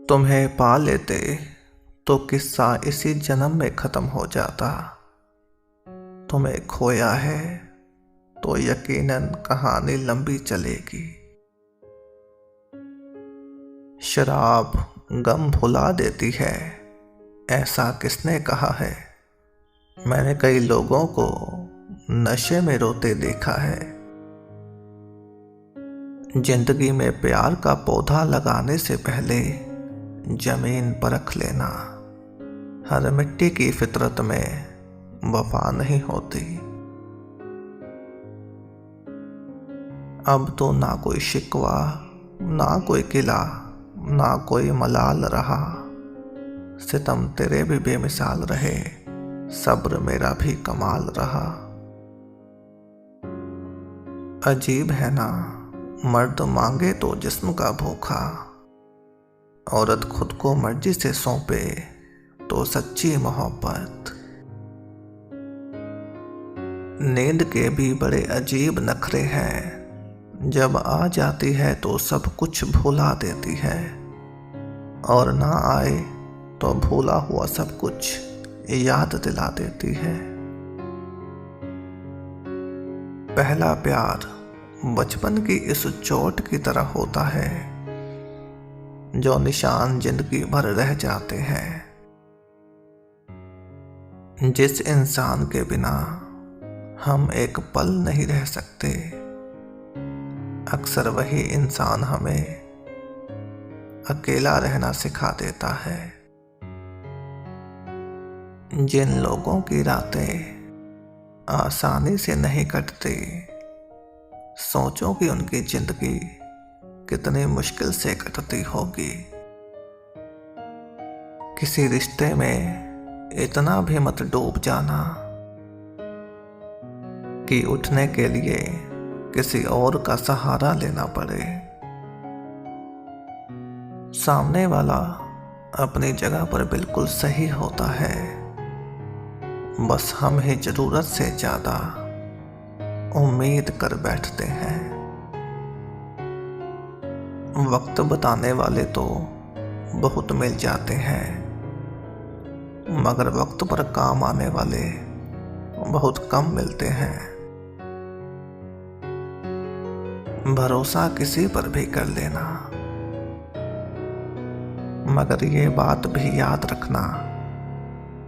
तुम्हें पा लेते तो किस्सा इसी जन्म में खत्म हो जाता। तुम्हें खोया है तो यकीनन कहानी लंबी चलेगी। शराब गम भुला देती है, ऐसा किसने कहा है। मैंने कई लोगों को नशे में रोते देखा है। जिंदगी में प्यार का पौधा लगाने से पहले जमीन परख लेना। हर मिट्टी की फितरत में वफा नहीं होती। अब तो ना कोई शिकवा, ना कोई किला, ना कोई मलाल रहा। सितम तेरे भी बेमिसाल रहे, सब्र मेरा भी कमाल रहा। अजीब है ना, मर्द मांगे तो जिस्म का भूखा, औरत खुद को मर्जी से सौंपे तो सच्ची मोहब्बत। नींद के भी बड़े अजीब नखरे हैं, जब आ जाती है तो सब कुछ भुला देती है, और ना आए तो भूला हुआ सब कुछ याद दिला देती है। पहला प्यार बचपन की इस चोट की तरह होता है, जो निशान जिंदगी भर रह जाते हैं। जिस इंसान के बिना हम एक पल नहीं रह सकते, अक्सर वही इंसान हमें अकेला रहना सिखा देता है। जिन लोगों की रातें आसानी से नहीं कटती, सोचो कि उनकी जिंदगी कितनी मुश्किल से कटती होगी। किसी रिश्ते में इतना भी मत डूब जाना कि उठने के लिए किसी और का सहारा लेना पड़े। सामने वाला अपनी जगह पर बिल्कुल सही होता है, बस हम ही जरूरत से ज्यादा उम्मीद कर बैठते हैं। वक्त बताने वाले तो बहुत मिल जाते हैं, मगर वक्त पर काम आने वाले बहुत कम मिलते हैं। भरोसा किसी पर भी कर लेना, मगर ये बात भी याद रखना,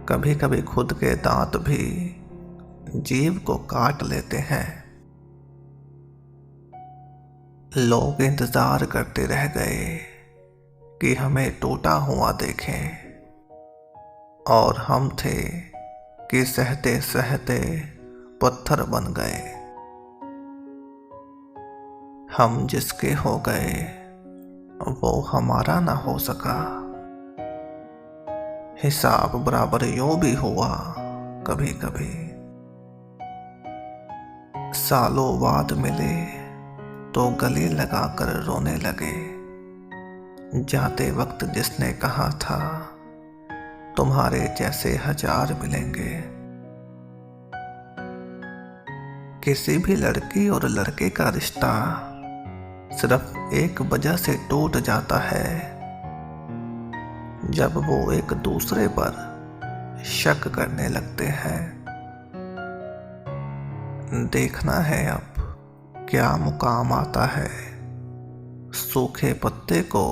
कभी कभी खुद के दांत भी जीव को काट लेते हैं। लोग इंतजार करते रह गए कि हमें टूटा हुआ देखें, और हम थे कि सहते सहते पत्थर बन गए। हम जिसके हो गए वो हमारा ना हो सका। हिसाब बराबर यूं भी हुआ कभी कभी। सालों बाद मिले तो गले लगाकर रोने लगे, जाते वक्त जिसने कहा था तुम्हारे जैसे 1000 मिलेंगे। किसी भी लड़की और लड़के का रिश्ता सिर्फ एक वजह से टूट जाता है, जब वो एक दूसरे पर शक करने लगते हैं। देखना है अब क्या मुकाम आता है, सूखे पत्ते को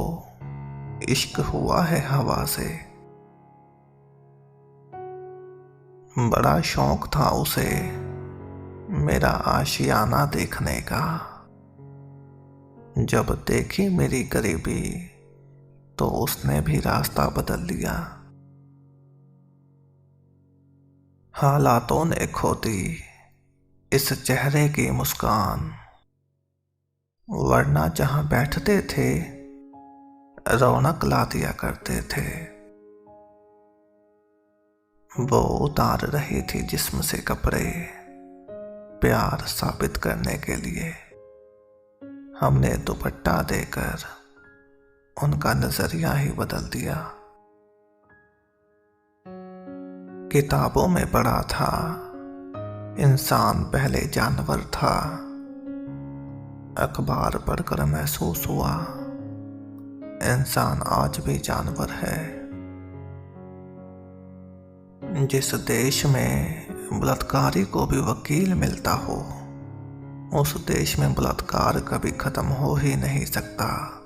इश्क हुआ है हवा से। बड़ा शौक था उसे मेरा आशियाना देखने का, जब देखी मेरी गरीबी तो उसने भी रास्ता बदल लिया। हालातों ने खो दी इस चेहरे की मुस्कान, वरना जहां बैठते थे रौनक ला दिया करते थे। वो उतार रही थी जिस्म से कपड़े, प्यार साबित करने के लिए। हमने दुपट्टा देकर उनका नजरिया ही बदल दिया। किताबों में पढ़ा था इंसान पहले जानवर था, अखबार पढ़कर महसूस हुआ इंसान आज भी जानवर है। जिस देश में बलात्कारी को भी वकील मिलता हो, उस देश में बलात्कार कभी खत्म हो ही नहीं सकता।